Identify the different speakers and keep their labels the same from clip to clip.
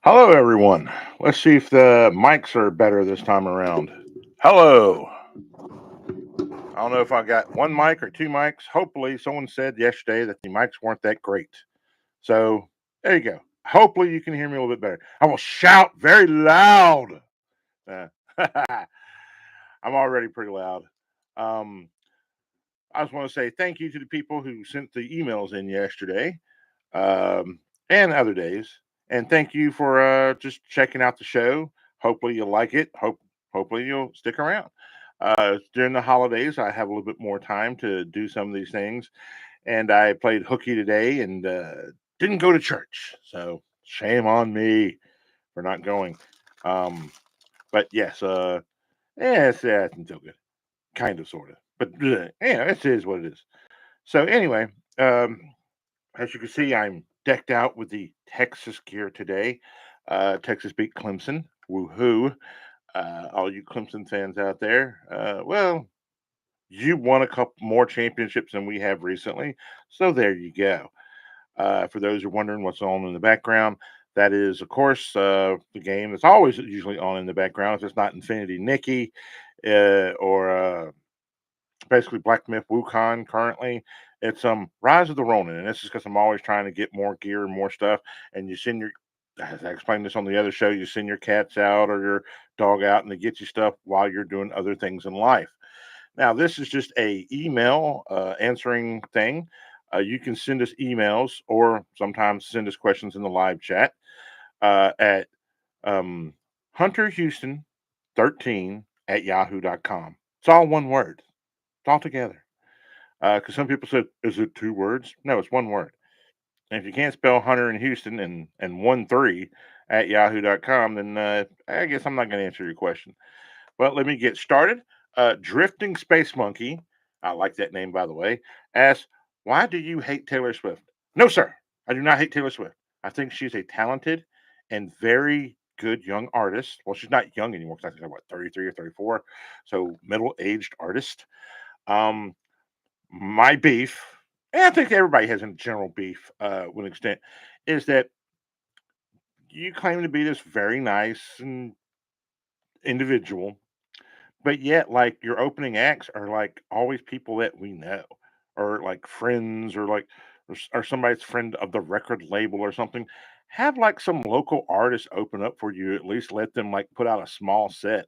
Speaker 1: Hello, everyone. Let's see if the mics are better this time around. Hello. I don't know if I got one mic or two mics. Hopefully, someone said yesterday that the mics weren't that great. So there you go. Hopefully, you can hear me a little bit better. I will shout very loud. Uh, I'm already pretty loud. Um, I just want to say thank you to the people who sent the emails in yesterday um, and other days. And thank you for just checking out the show. Hopefully you'll like it. Hopefully you'll stick around. During the holidays, I have a little bit more time to do some of these things, and I played hooky today and didn't go to church. So shame on me for not going. Um, but yes, yeah, it's still good, kind of, sort of. But yeah, it is what it is. So anyway, um, as you can see, I'm decked out with the Texas gear today. Texas beat Clemson. Woohoo. All you Clemson fans out there, well, you won a couple more championships than we have recently. So there you go. For those who are wondering what's on in the background, that is, of course, the game that's always usually on in the background. If it's not Infinity Nikki or basically Black Myth Wukong currently. It's Rise of the Ronin, and this is because I'm always trying to get more gear and more stuff. And you send your, as I explained this on the other show, you send your cats out or your dog out, and they get you stuff while you're doing other things in life. Now, this is just a email answering thing. You can send us emails or sometimes send us questions in the live chat at um, Hunter Houston 13 at yahoo.com. It's all one word. It's all together. Because some people said, is it two words? No, it's one word. And if you can't spell Hunter in Houston and 1 3 at yahoo.com, then I guess I'm not going to answer your question. But let me get started. Drifting Space Monkey, I like that name, by the way, asks, why do you hate Taylor Swift? No, sir. I do not hate Taylor Swift. I think she's a talented and very good young artist. Well, she's not young anymore because I think she's, what, 33 or 34. So middle aged artist. Um, my beef, and I think everybody has a general beef with an extent, is that you claim to be this very nice and individual, but yet like your opening acts are like always people that we know, or like friends, or like or somebody's friend of the record label or something. Have like some local artist open up for you. At least let them like put out a small set,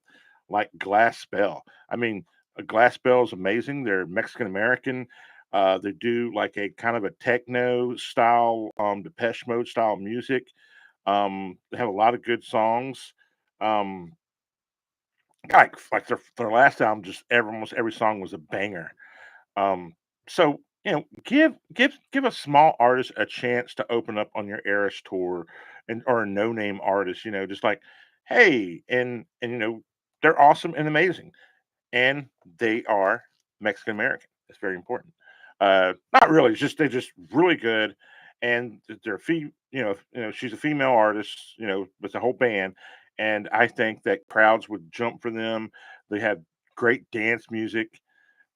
Speaker 1: like Glass Spell. I mean, Glass Spell is amazing. They're Mexican American. They do like a kind of a techno style, Depeche Mode style music. They have a lot of good songs. Um, like their last album, just almost every song was a banger. Um, so give a small artist a chance to open up on your Eras tour, and or a no name artist. Just like, hey, and they're awesome and amazing, and they are Mexican American. That's very important. Not really. It's just they're just really good, and they're she's a female artist. With the whole band, and I think that crowds would jump for them. They have great dance music.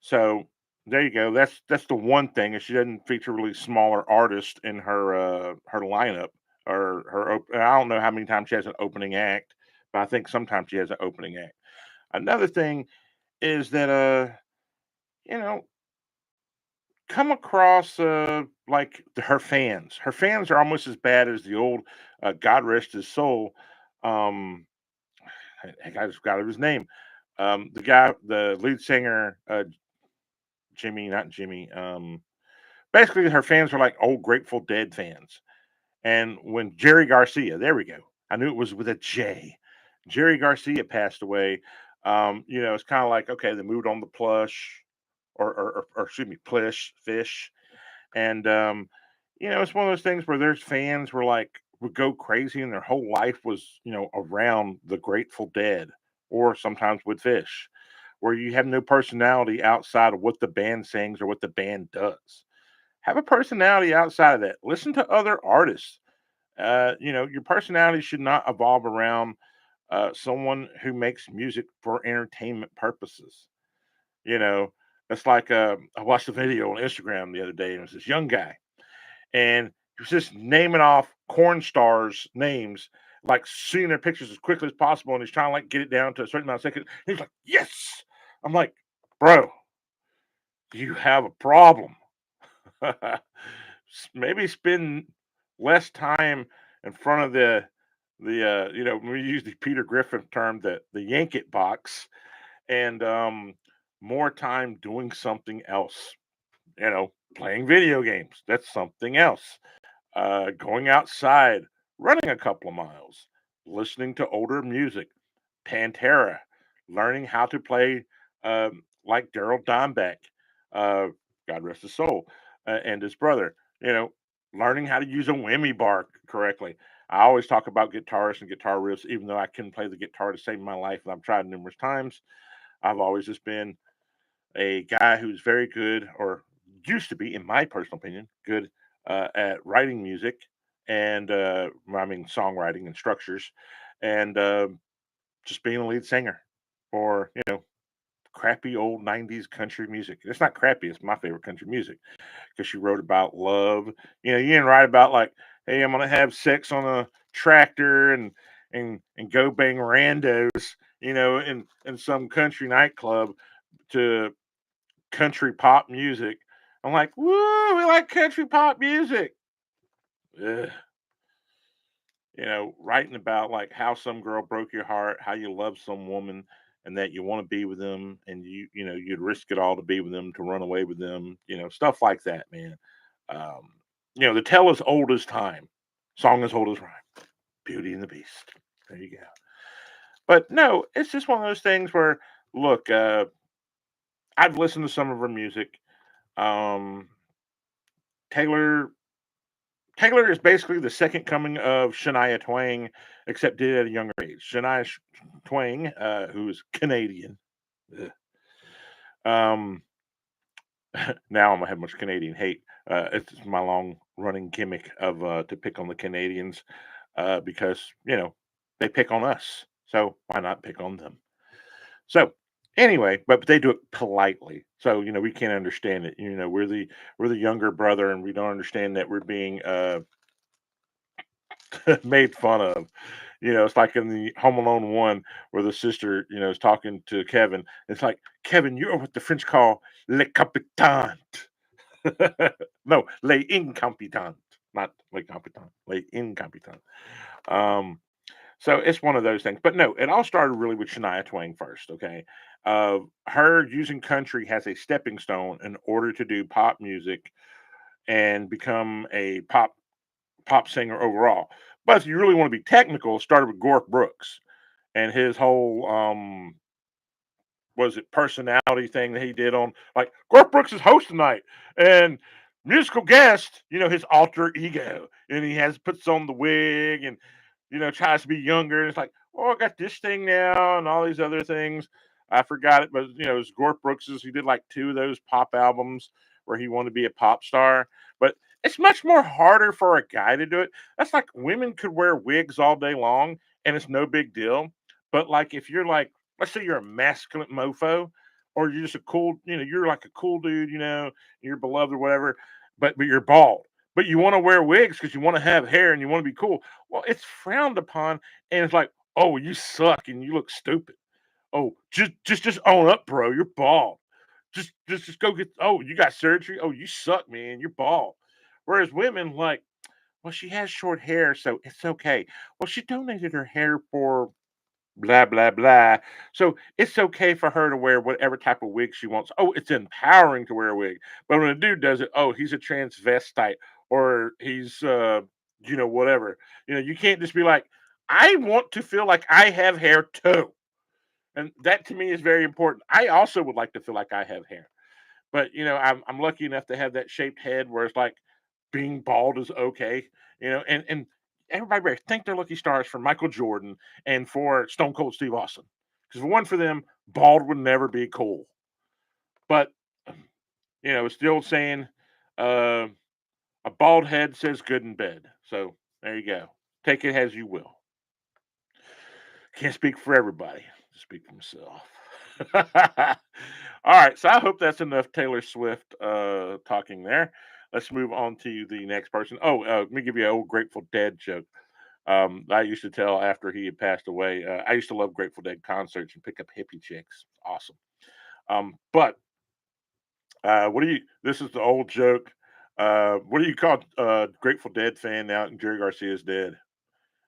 Speaker 1: So there you go. That's the one thing, is she doesn't feature really smaller artists in her lineup, or I don't know how many times she has an opening act, but I think sometimes she has an opening act. Another thing is that you know come across like her fans. Her fans are almost as bad as the old God rest his soul. Um, heck, I just forgot his name. The lead singer, Jimmy, not Jimmy. Basically, her fans are like old Grateful Dead fans. And when Jerry Garcia, there we go. I knew it was with a J. Jerry Garcia passed away. It's kind of like, okay, they moved on the plush, or excuse me, plush fish. And it's one of those things where there's fans would go crazy, and their whole life was, around the Grateful Dead, or sometimes with Fish, where you have no personality outside of what the band sings or what the band does. Have a personality outside of that. Listen to other artists. Your personality should not evolve around someone who makes music for entertainment purposes. You know, it's like I watched a video on Instagram the other day, and it was this young guy, and he was just naming off corn stars names like seeing their pictures as quickly as possible, and he's trying to like get it down to a certain amount of seconds. He's like, yes. I'm like, bro, you have a problem. Maybe spend less time in front of the we use the Peter Griffin term, the yank it box, and more time doing something else. Playing video games. That's something else. Going outside, running a couple of miles, listening to older music, Pantera, learning how to play like Daryl Dimbeck, uh, God rest his soul, and his brother. Learning how to use a whammy bar correctly. I always talk about guitarists and guitar riffs, even though I couldn't play the guitar to save my life, and I've tried numerous times. I've always just been a guy who's very good, or used to be, in my personal opinion, good at writing music and songwriting and structures, and just being a lead singer for crappy old '90s country music. It's not crappy; it's my favorite country music because she wrote about love. You didn't write about like, hey, I'm gonna have sex on a tractor and go bang randos, in some country nightclub to country pop music. I'm like, woo, we like country pop music. Ugh. Writing about like how some girl broke your heart, how you love some woman, and that you want to be with them, and you'd risk it all to be with them, to run away with them, stuff like that, man. Um, the tale is old as time, song as old as rhyme, Beauty and the Beast. There you go. But no, it's just one of those things where, look, I've listened to some of her music. Um, Taylor Taylor is basically the second coming of Shania Twain, except did it at a younger age. Twain, who's Canadian. Ugh. Um, now I'm gonna have much Canadian hate. It's my long running gimmick of to pick on the Canadians because they pick on us, so why not pick on them? So anyway, but they do it politely, so we can't understand it. We're the younger brother, and we don't understand that we're being made fun of. It's like in the Home Alone one where the sister, is talking to Kevin. It's like, Kevin, you're what the French call le capitaine. No, le incompetent, not le competent, le incompetent. Um, so it's one of those things. But no, it all started really with Shania Twain first. Okay, her using country as a stepping stone in order to do pop music and become a pop singer overall. But if you really want to be technical, it started with Gork Brooks and his whole was it personality thing that he did on, like, Garth Brooks is host tonight and musical guest, his alter ego, and he has puts on the wig and tries to be younger, and it's like, oh, I got this thing now and all these other things. I forgot it, but it's Garth Brooks's. He did like two of those pop albums where he wanted to be a pop star, but it's much more harder for a guy to do it. That's like women could wear wigs all day long and it's no big deal. But like if you're like, let's say you're a masculine mofo, or you're just a cool, you're like a cool dude, you're beloved or whatever, but you're bald. But you want to wear wigs because you want to have hair and you want to be cool. Well, it's frowned upon, and it's like, oh, you suck and you look stupid. Oh, just own up, bro. You're bald. Just go get. Oh, you got surgery. Oh, you suck, man. You're bald. Whereas women, like, well, she has short hair, so it's okay. Well, she donated her hair for blah blah blah. So it's okay for her to wear whatever type of wig she wants. Oh, it's empowering to wear a wig. But when a dude does it, oh, he's a transvestite or he's whatever. You can't just be like, I want to feel like I have hair too. And that to me is very important. I also would like to feel like I have hair. But I'm lucky enough to have that shaped head where it's like being bald is okay. And everybody better thank their lucky stars for Michael Jordan and for Stone Cold Steve Austin. Because if it wasn't for them, bald would never be cool. But it's the old saying, uh, a bald head says good in bed. So there you go. Take it as you will. Can't speak for everybody. Speak for myself. All right, so I hope that's enough Taylor Swift talking there. Let's move on to the next person. Oh, let me give you an old Grateful Dead joke. I used to tell after he had passed away, I used to love Grateful Dead concerts and pick up hippie chicks. Awesome. But what do you? This is the old joke. What do you call Grateful Dead fan now? And Jerry Garcia's dead.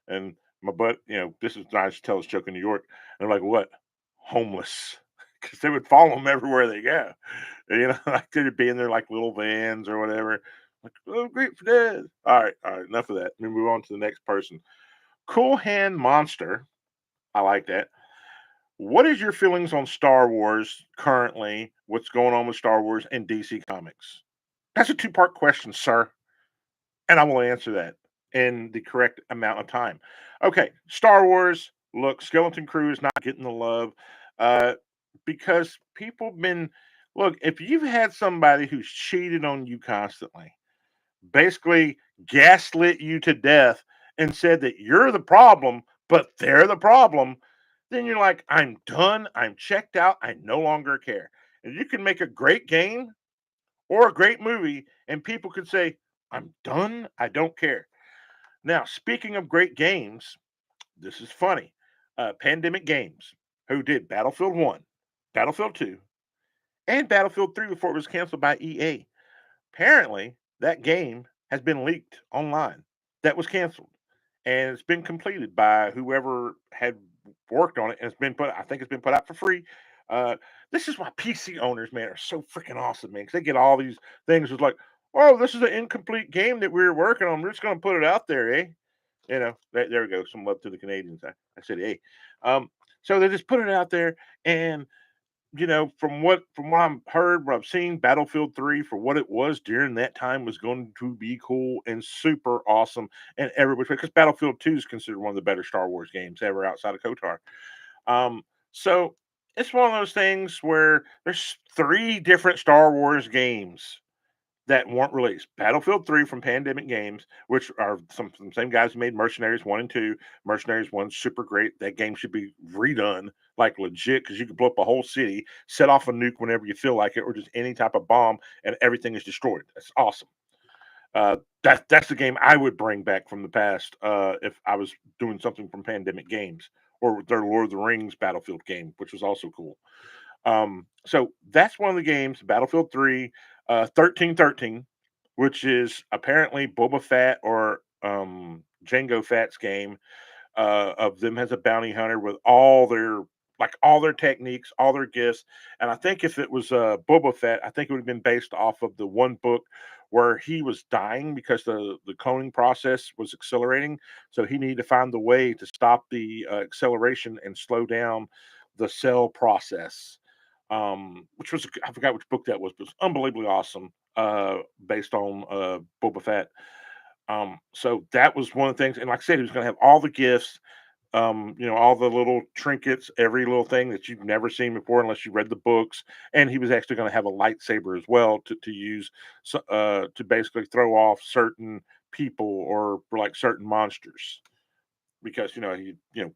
Speaker 1: And my butt, this is I used to tell this joke in New York. And they're like, what? Homeless. Because they would follow them everywhere they go. Like they'd be in their like little vans or whatever. Like, oh, Grateful Dead. All right, enough of that. Let me move on to the next person. Cool Hand Monster. I like that. What is your feelings on Star Wars currently? What's going on with Star Wars and DC Comics? That's a two-part question, sir, and I will answer that in the correct amount of time. Okay, Star Wars. Look, Skeleton Crew is not getting the love uh, because people have been. Look, if you've had somebody who's cheated on you constantly, basically gaslit you to death and said that you're the problem, but they're the problem, then you're like, I'm done. I'm checked out. I no longer care. And you can make a great game or a great movie, and people could say, I'm done. I don't care. Now, speaking of great games, this is funny. Pandemic Games, who did Battlefield 1, Battlefield 2, and Battlefield 3 before it was canceled by EA. Apparently, that game has been leaked online. That was canceled, and it's been completed by whoever had worked on it, and it's been put. I think it's been put out for free. Uh, this is why PC owners, man, are so freaking awesome, man, because they get all these things. It's like, oh, this is an incomplete game that we were working on. We're just going to put it out there, eh? There we go. Some love to the Canadians. I said, hey. Um, so they just put it out there, and from what I've heard, what I've seen, Battlefield 3 for what it was during that time was going to be cool and super awesome and everybody because Battlefield 2 is considered one of the better Star Wars games ever outside of KOTOR. Um, so it's one of those things where there's three different Star Wars games that weren't released. Battlefield 3 from Pandemic Games, which are some same guys who made Mercenaries 1 and 2. Mercenaries 1 super great. That game should be redone like legit because you could blow up a whole city, set off a nuke whenever you feel like it, or just any type of bomb, and everything is destroyed. That's awesome. That's the game I would bring back from the past if I was doing something from Pandemic Games or their Lord of the Rings Battlefield game, which was also cool. So that's one of the games, Battlefield 3, 1313, which is apparently Boba Fett or Jango Fett's game of them as a bounty hunter with all their techniques, all their gifts. And I think if it was Boba Fett, I think it would have been based off of the one book where he was dying because the cloning process was accelerating. So he needed to find the way to stop the acceleration and slow down the cell process. Which was I forgot which book that was, but it was unbelievably awesome. Based on Boba Fett. So that was one of the things, and like I said, he was going to have all the gifts, all the little trinkets, every little thing that you've never seen before unless you read the books. And he was actually going to have a lightsaber as well to use to basically throw off certain people or for like certain monsters because he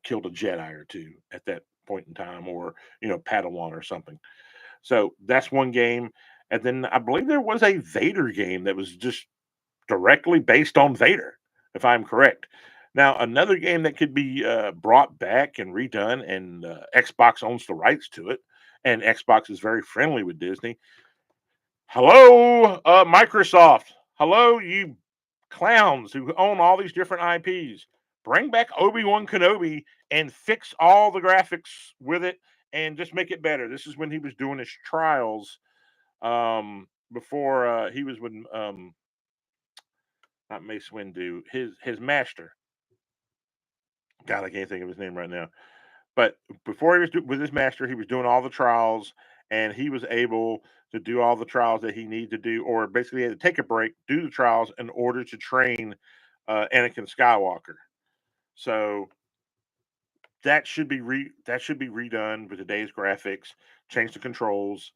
Speaker 1: killed a Jedi or two at that point in time or Padawan or something. So that's one game. And then I believe there was a Vader game that was just directly based on Vader, if I'm correct. Now, another game that could be brought back and redone, and Xbox owns the rights to it, and Xbox is very friendly with Disney. Hello, Microsoft. Hello, you clowns who own all these different IPs. Bring back Obi-Wan Kenobi and fix all the graphics with it and just make it better. This is when he was doing his trials before he was with not Mace Windu, his master. God, I can't think of his name right now. But before he was with his master, he was doing all the trials, and he was able to do all the trials that he needed to do, or basically he had to take a break, do the trials in order to train Anakin Skywalker. So that should be redone with today's graphics. Change the controls.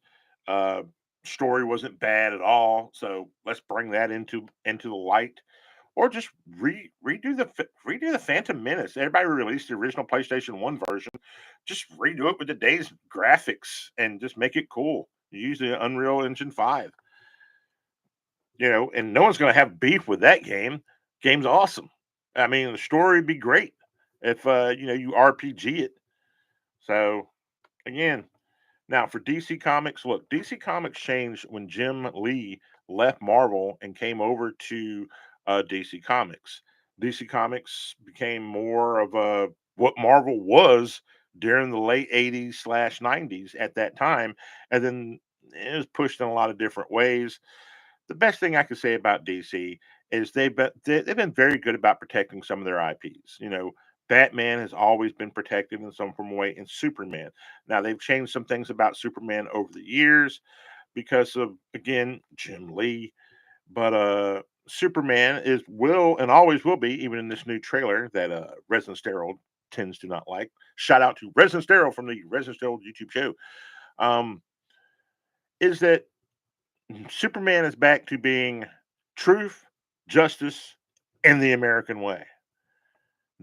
Speaker 1: Uh, Story wasn't bad at all, so let's bring that into the light or just redo the Phantom Menace. Everybody released the original PlayStation 1 version. Just redo it with today's graphics and just make it cool. Use the Unreal Engine 5. And no one's going to have beef with that game. Game's awesome. I mean, the story would be great if you RPG it. So again, now for DC Comics, look, DC Comics changed when Jim Lee left Marvel and came over to DC Comics. DC Comics became more of a what Marvel was during the late 80s slash 90s at that time, and then it was pushed in a lot of different ways. The best thing I can say about DC is they've been very good about protecting some of their IPs. Batman has always been protected in some form of way, and Superman. Now they've changed some things about Superman over the years because of again Jim Lee, but Superman is will and always will be, even in this new trailer that Resident Sterile tends to not like. Shout out to Resident Sterile from the Resident Sterile YouTube show. Um, is that Superman is back to being truth, justice, and the American way.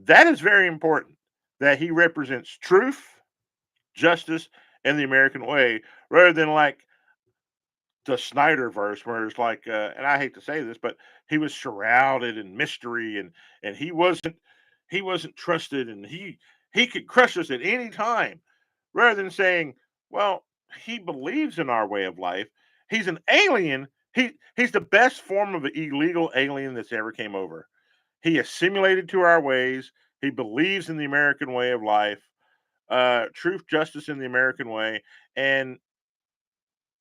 Speaker 1: That is very important that he represents truth, justice, and the American way rather than like the Snyderverse, where it's like, and I hate to say this, but he was shrouded in mystery, and he wasn't trusted, and he could crush us at any time, rather than saying, well, he believes in our way of life. He's an alien. He's the best form of an illegal alien that's ever came over. He assimilated to our ways. He believes in the American way of life, truth, justice, in the American way, and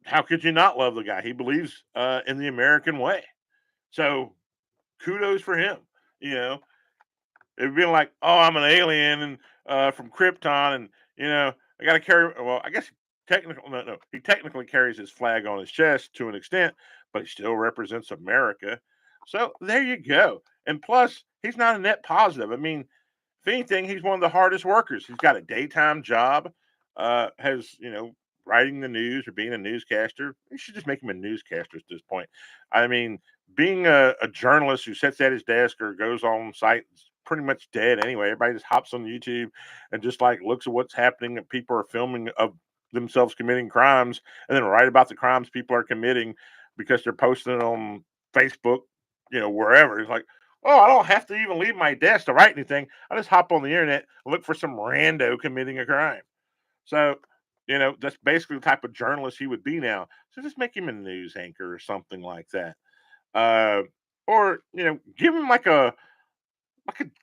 Speaker 1: how could you not love the guy? He believes in the American way. So kudos for him. You know, it'd be like, oh, I'm an alien and from Krypton, and I got to carry. Well, I guess technically, no, he technically carries his flag on his chest to an extent, but he still represents America. So there you go. And plus, he's not a net positive. I mean, if anything, he's one of the hardest workers. He's got a daytime job, has, writing the news or being a newscaster. You should just make him a newscaster at this point. I mean, being a journalist who sits at his desk or goes on site is pretty much dead anyway. Everybody just hops on YouTube and just like looks at what's happening that people are filming of themselves committing crimes and then write about the crimes people are committing because they're posting it on Facebook, wherever. It's like, oh, I don't have to even leave my desk to write anything. I just hop on the internet and look for some rando committing a crime. So, that's basically the type of journalist he would be now. So just make him a news anchor or something like that. Uh, or, give him like a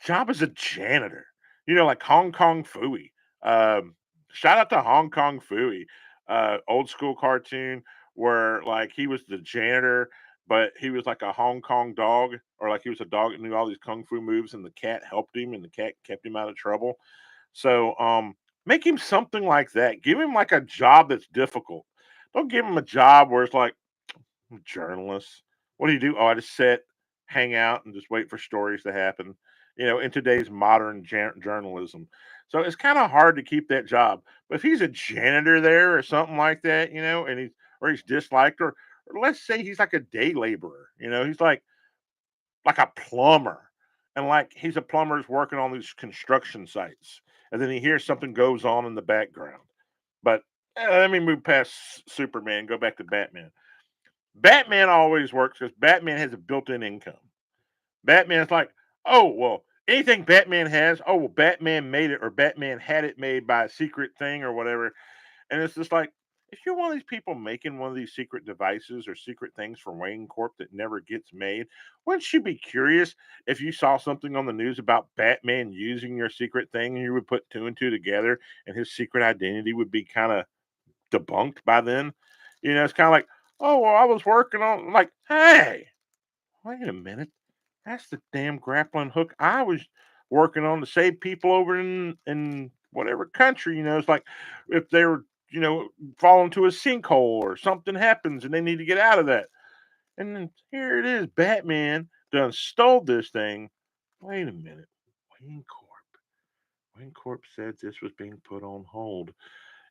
Speaker 1: job as a janitor, like Hong Kong Fooey. Um, Shout out to Hong Kong Fooey, old school cartoon where like he was the janitor, but he was like a Hong Kong dog, or like he was a dog that knew all these kung fu moves, and the cat helped him, and the cat kept him out of trouble. So, make him something like that. Give him like a job that's difficult. Don't give him a job where it's like journalists. What do you do? Oh, I just sit, hang out, and just wait for stories to happen. In today's modern journalism, so it's kind of hard to keep that job. But if he's a janitor there or something like that, and he's disliked, or let's say he's like a day laborer, he's like a plumber, and like he's a plumber who's working on these construction sites, and then he hears something goes on in the background. But let me move past Superman, go back to Batman. Batman always works because Batman has a built-in income. Batman's like, oh well, anything Batman has, oh well, Batman made it or Batman had it made by a secret thing or whatever. And it's just like, if you're one of these people making one of these secret devices or secret things for Wayne Corp that never gets made, wouldn't you be curious if you saw something on the news about Batman using your secret thing and you would put two and two together and his secret identity would be kind of debunked by then? It's kind of like, oh, well, I was working on, like, hey, wait a minute. That's the damn grappling hook I was working on to save people over in whatever country. It's like if they were, fall into a sinkhole or something happens and they need to get out of that. And then here it is, Batman done stole this thing. Wait a minute. Wayne Corp. Wayne Corp said this was being put on hold.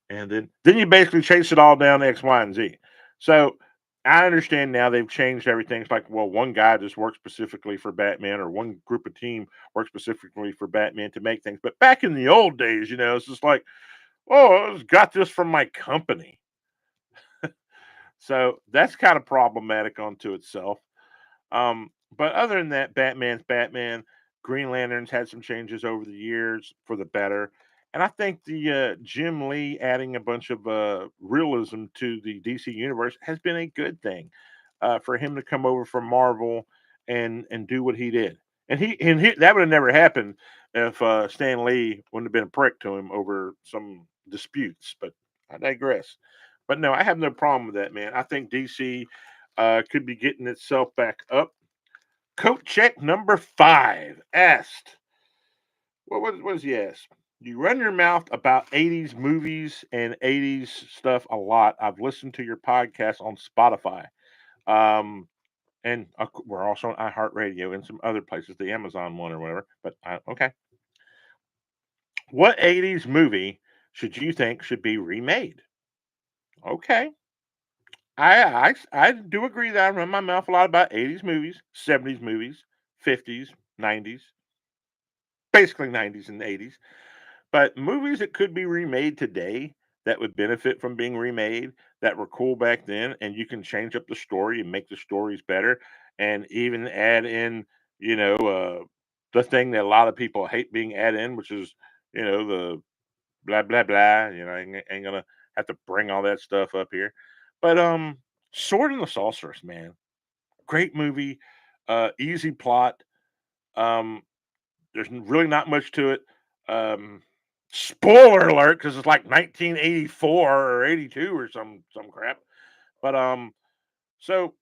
Speaker 1: And then you basically chase it all down to X, Y, and Z. So I understand now they've changed everything. It's like, well, one guy just works specifically for Batman, or one group of team works specifically for Batman to make things. But back in the old days, it's just like, oh, I just got this from my company. So that's kind of problematic unto itself. But other than that, Batman's Batman. Green Lantern's had some changes over the years for the better. And I think the Jim Lee adding a bunch of realism to the DC universe has been a good thing for him to come over from Marvel and do what he did. And that would have never happened if Stan Lee wouldn't have been a prick to him over some disputes. But I digress. But no, I have no problem with that, man. I think DC could be getting itself back up. Coat check number 5 asked, what is he asked? You run your mouth about 80s movies and 80s stuff a lot. I've listened to your podcast on Spotify. Um, and we're also on iHeartRadio and some other places, the Amazon one or whatever. But okay. What 80s movie should you think should be remade? Okay. I do agree that I run my mouth a lot about 80s movies, 70s movies, 50s, 90s, basically 90s and 80s. But movies that could be remade today that would benefit from being remade that were cool back then, and you can change up the story and make the stories better, and even add in, you know, the thing that a lot of people hate being added in, which is, the blah blah blah. Ain't gonna have to bring all that stuff up here. But Sword and the Sorceress, man, great movie, easy plot. Um, there's really not much to it. Um, Spoiler alert, because it's like 1984 or 82 or some crap. But so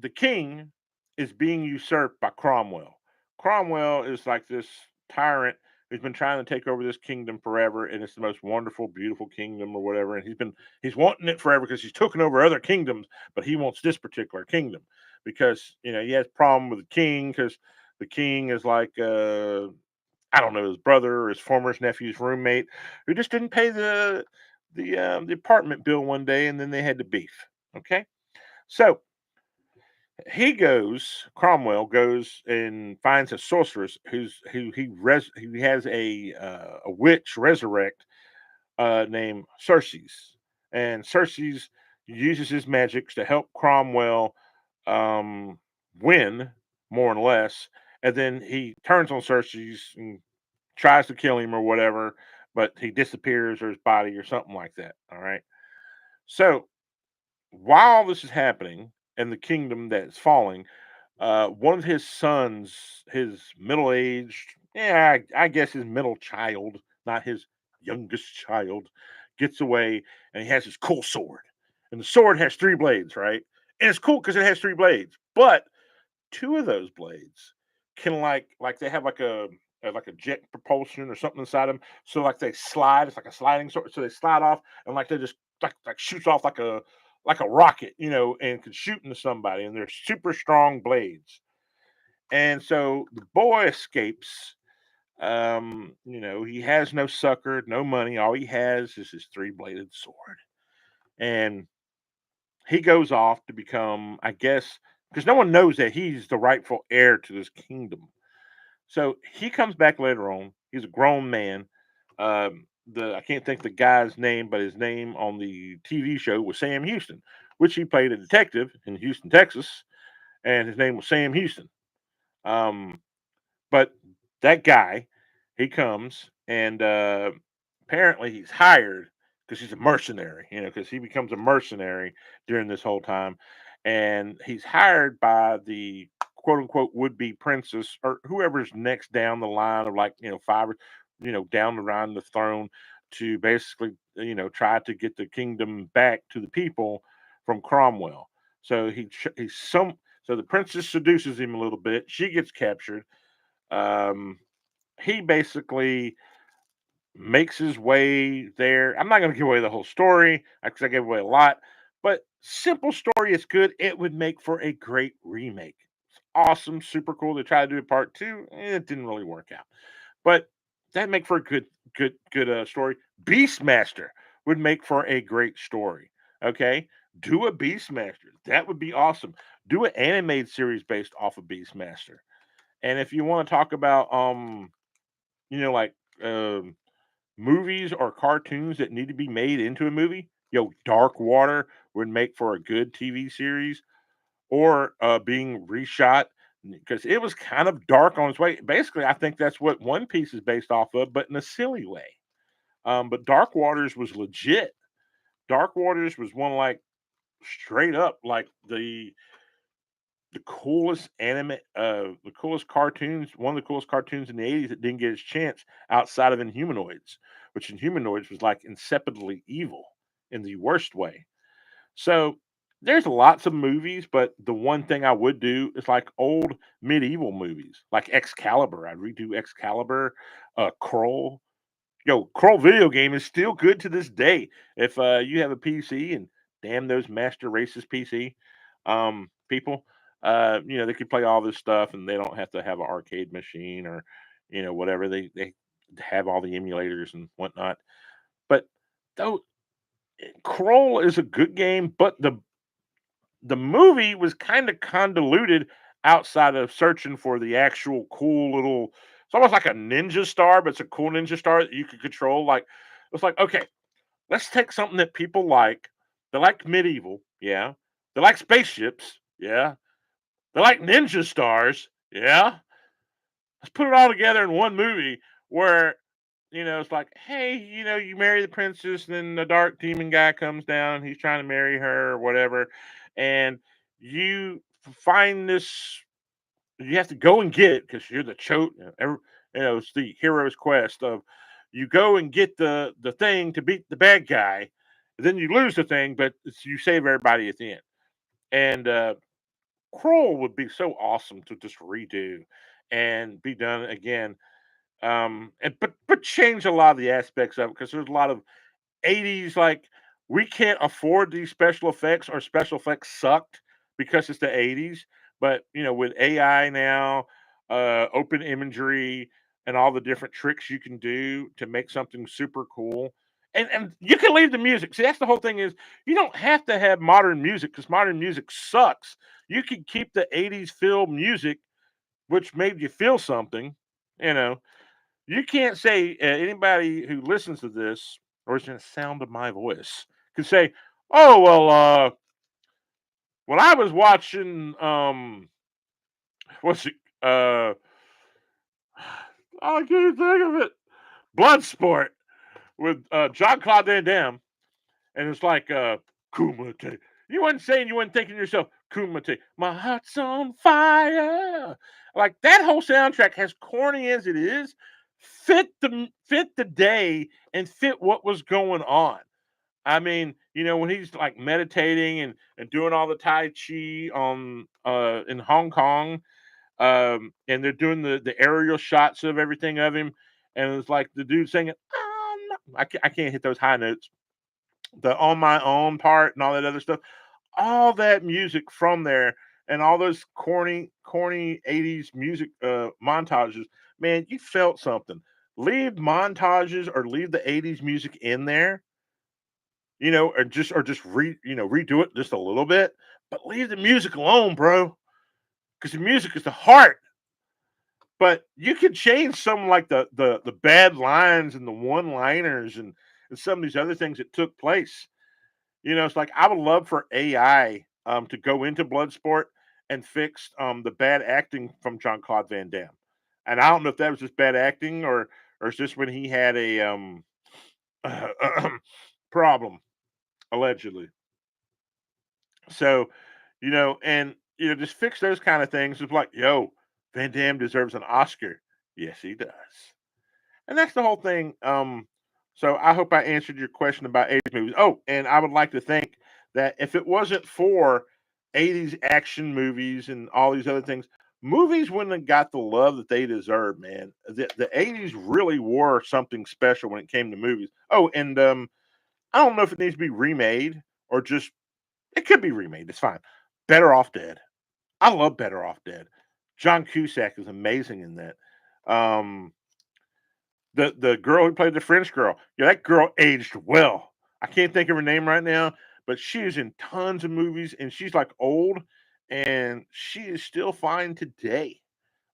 Speaker 1: the king is being usurped by Cromwell. Cromwell is like this tyrant who's been trying to take over this kingdom forever, and it's the most wonderful, beautiful kingdom or whatever. And he's wanting it forever because he's taken over other kingdoms, but he wants this particular kingdom because he has a problem with the king because the king is like I don't know, his brother or his former nephew's roommate who just didn't pay the apartment bill one day, and then they had to beef. Okay, so Cromwell goes and finds a sorceress who has a witch resurrect named Cersei's, and Cersei's uses his magics to help Cromwell um, win more or less, and then he turns on Cersei's and tries to kill him or whatever, but he disappears or his body or something like that. All right. So while this is happening and the kingdom that's falling, one of his sons, his middle aged, yeah, I guess his middle child, not his youngest child, gets away and he has his cool sword. And the sword has 3 blades, right? And it's cool because it has 3 blades. But 2 of those blades can they have like a jet propulsion or something inside them. So like they slide, it's like a sliding sword. So they slide off and like they just like shoots off like a rocket, and can shoot into somebody. And they're super strong blades. And so the boy escapes. He has no succor, no money. All he has is his 3 bladed sword. And he goes off to become, I guess, because no one knows that he's the rightful heir to this kingdom. So he comes back later on. He's a grown man. I can't think the guy's name, but his name on the TV show was Sam Houston, which he played a detective in Houston, Texas, and his name was Sam Houston. Um, but that guy, he comes and apparently he's hired because he's a mercenary, because he becomes a mercenary during this whole time. And he's hired by the quote unquote would be princess or whoever's next down the line of like, five, down the line of the throne to basically, try to get the kingdom back to the people from Cromwell. So so the princess seduces him a little bit. She gets captured. um, he basically makes his way there. I'm not going to give away the whole story because I gave away a lot, but simple story is good. It would make for a great remake. It's awesome, super cool. They tried to do a part 2, it didn't really work out, but that make for a good story. Beastmaster would make for a great story. Okay, do a Beastmaster. That would be awesome. Do an animated series based off of Beastmaster. And if you want to talk about like um movies or cartoons that need to be made into a movie, Dark Water would make for a good TV series or being reshot because it was kind of dark on its way. Basically, I think that's what One Piece is based off of, but in a silly way. But Dark Waters was legit. Dark Waters was one like straight up like the coolest the coolest cartoons, one of the coolest cartoons in the 80s that didn't get its chance outside of Inhumanoids, which Inhumanoids was like insipidly evil in the worst way. So there's lots of movies, but the one thing I would do is like old medieval movies, like Excalibur. I'd redo Excalibur, Kroll. Yo, Kroll video game is still good to this day. If you have a PC, and damn those master racist PC people, they could play all this stuff, and they don't have to have an arcade machine or whatever. They have all the emulators and whatnot. But though Kroll is a good game, but the movie was kind of convoluted outside of searching for the actual cool little. It's almost like a ninja star, but it's a cool ninja star that you could control. Like it's like, okay, let's take something that people like. They like medieval, yeah. They like spaceships, yeah. They like ninja stars, yeah. Let's put it all together in one movie where it's like, hey, you marry the princess, then the dark demon guy comes down, he's trying to marry her or whatever, and you find this. You have to go and get it because you're the it's the hero's quest of you go and get the thing to beat the bad guy. Then you lose the thing, but you save everybody at the end. And Kroll would be so awesome to just redo and be done again. And but change a lot of the aspects of it because there's a lot of 80s like we can't afford these special effects or special effects sucked because it's the 80s, but with AI now, open imagery and all the different tricks you can do to make something super cool, and you can leave the music. See, that's the whole thing is you don't have to have modern music because modern music sucks. You can keep the 80s film music which made you feel something, you know you can't say anybody who listens to this or is in the sound of my voice can say, "Oh well, when I was watching, what's it? I can't even think of it. Bloodsport with John Claude Van Damme, and it's like Kumite. You weren't saying you weren't thinking to yourself, Kumite, my heart's on fire. Like that whole soundtrack, as corny as it is, fit the day and fit what was going on. I mean, when he's like meditating and doing all the Tai Chi on in Hong Kong, and they're doing the aerial shots of everything of him, and it's like the dude singing, I can't hit those high notes, the on my own part and all that other stuff, all that music from there, and all those corny 80s music montages, man, you felt something. Leave montages or leave the 80s music in there, or just redo it just a little bit, but leave the music alone, bro, because the music is the heart. But you can change some like the bad lines and the one liners and some of these other things that took place. It's like I would love for AI to go into Bloodsport and fix the bad acting from John Claude Van Damme. And I don't know if that was just bad acting or it's just when he had a problem allegedly. So, and just fix those kind of things. It's like, yo, Van Damme deserves an Oscar. Yes, he does. And that's the whole thing. So I hope I answered your question about 80s movies. Oh, and I would like to think that if it wasn't for 80s action movies and all these other things, movies wouldn't have got the love that they deserve, man. The 80s really were something special when it came to movies. Oh, and I don't know if it needs to be remade or just it could be remade. It's fine. Better Off Dead. I love Better Off Dead. John Cusack is amazing in that. Um, the girl who played the French girl, yeah, that girl aged well. I can't think of her name right now, but she is in tons of movies, and she's like old, and she is still fine today.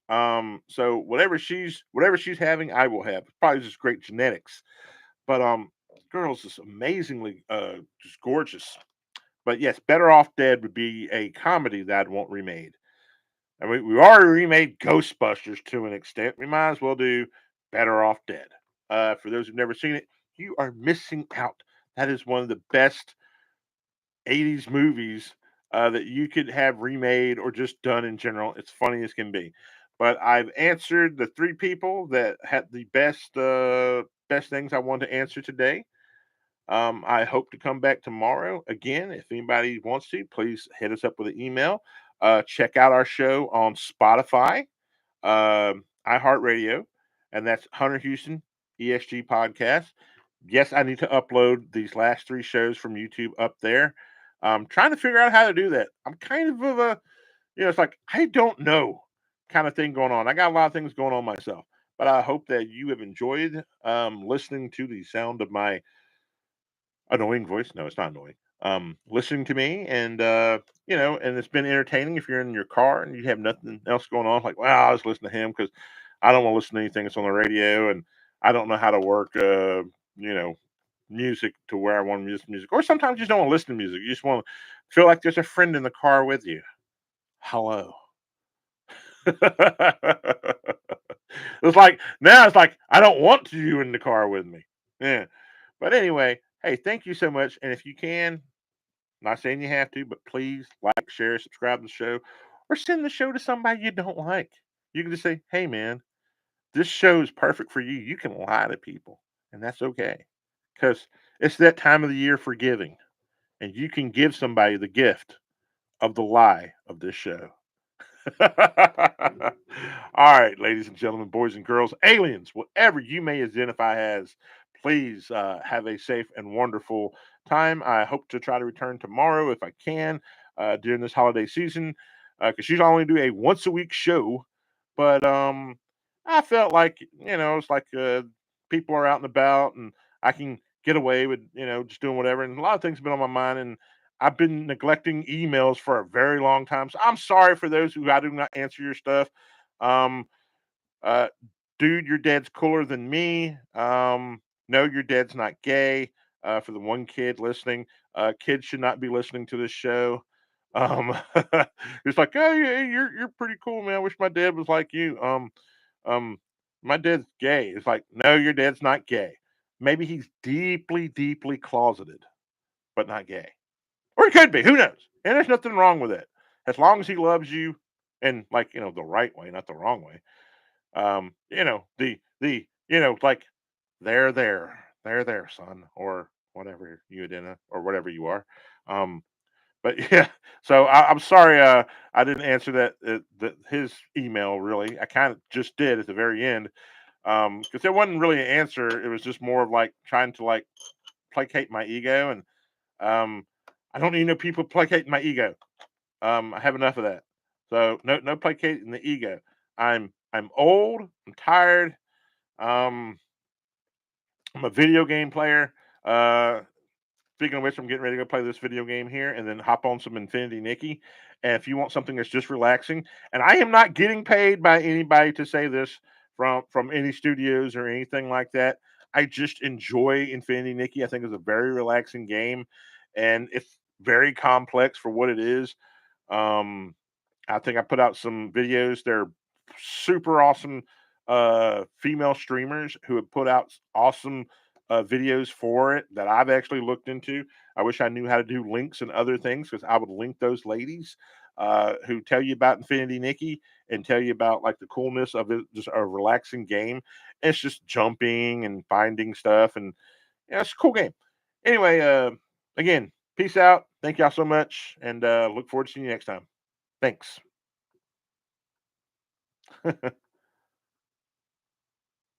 Speaker 1: So whatever she's having, I will have. Probably just great genetics, but girl's just amazingly just gorgeous. But yes, Better Off Dead would be a comedy that I'd want remade. And we already remade Ghostbusters to an extent. We might as well do Better Off Dead. For those who've never seen it, you are missing out. That is one of the best 80s movies that you could have remade or just done in general. It's funny as can be. But I've answered the three people that had the best things I wanted to answer today. I hope to come back tomorrow. Again, if anybody wants to, please hit us up with an email. Check out our show on Spotify, iHeartRadio, and that's Hunter Houston ESG podcast. Yes, I need to upload these last three shows from YouTube up there. I'm trying to figure out how to do that. I'm kind of a, it's like I don't know kind of thing going on. I got a lot of things going on myself, but I hope that you have enjoyed listening to the sound of my annoying voice. No, it's not annoying. Listening to me, and and it's been entertaining if you're in your car and you have nothing else going on. Like, wow, I was listening to him because I don't want to listen to anything that's on the radio, and I don't know how to work, you know, music to where I want to listen to music. Or sometimes you just don't want to listen to music. You just want to feel like there's a friend in the car with you. Hello. It's like now it's like I don't want you in the car with me. Yeah. But anyway, hey, thank you so much. And if you can, not saying you have to, but please like, share, subscribe to the show, or send the show to somebody you don't like. You can just say, hey man, this show is perfect for you. You can lie to people, and that's okay. Because it's that time of the year for giving. And you can give somebody the gift of the lie of this show. All right, ladies and gentlemen, boys and girls, aliens, whatever you may identify as, please have a safe and wonderful time. I hope to try to return tomorrow if I can during this holiday season because she's only do a once a week show. But I felt like it's like people are out and about, and I can get away with just doing whatever. And a lot of things have been on my mind, and I've been neglecting emails for a very long time. So I'm sorry for those who I do not answer your stuff. Um, uh, dude, your dad's cooler than me. No, your dad's not gay. For the one kid listening, kids should not be listening to this show. Um, it's like, oh yeah, you're pretty cool, man. I wish my dad was like you. Um, my dad's gay. It's like, no, your dad's not gay. Maybe he's deeply, deeply closeted, but not gay. Or he could be. Who knows? And there's nothing wrong with it. As long as he loves you and like, the right way, not the wrong way. Like they're there, son, or whatever you did or whatever you are. Um, but yeah, so I'm sorry I didn't answer that his email really. I kind of just did at the very end. Because it wasn't really an answer. It was just more of like trying to like placate my ego and um I don't need no people placating my ego. I have enough of that. So no placating the ego. I'm old. I'm tired. Um, I'm a video game player. Uh, Speaking of which, I'm getting ready to go play this video game here and then hop on some Infinity Nikki. And if you want something that's just relaxing, and I am not getting paid by anybody to say this from any studios or anything like that. I just enjoy Infinity Nikki. I think it's a very relaxing game, and it's very complex for what it is. Um, I think I put out some videos. They're super awesome female streamers who have put out awesome videos for it that I've actually looked into. I wish I knew how to do links and other things because I would link those ladies who tell you about Infinity Nikki and tell you about like the coolness of it, just a relaxing game. It's just jumping and finding stuff, and it's a cool game. Anyway, again, peace out. Thank y'all so much, and look forward to seeing you next time. Thanks.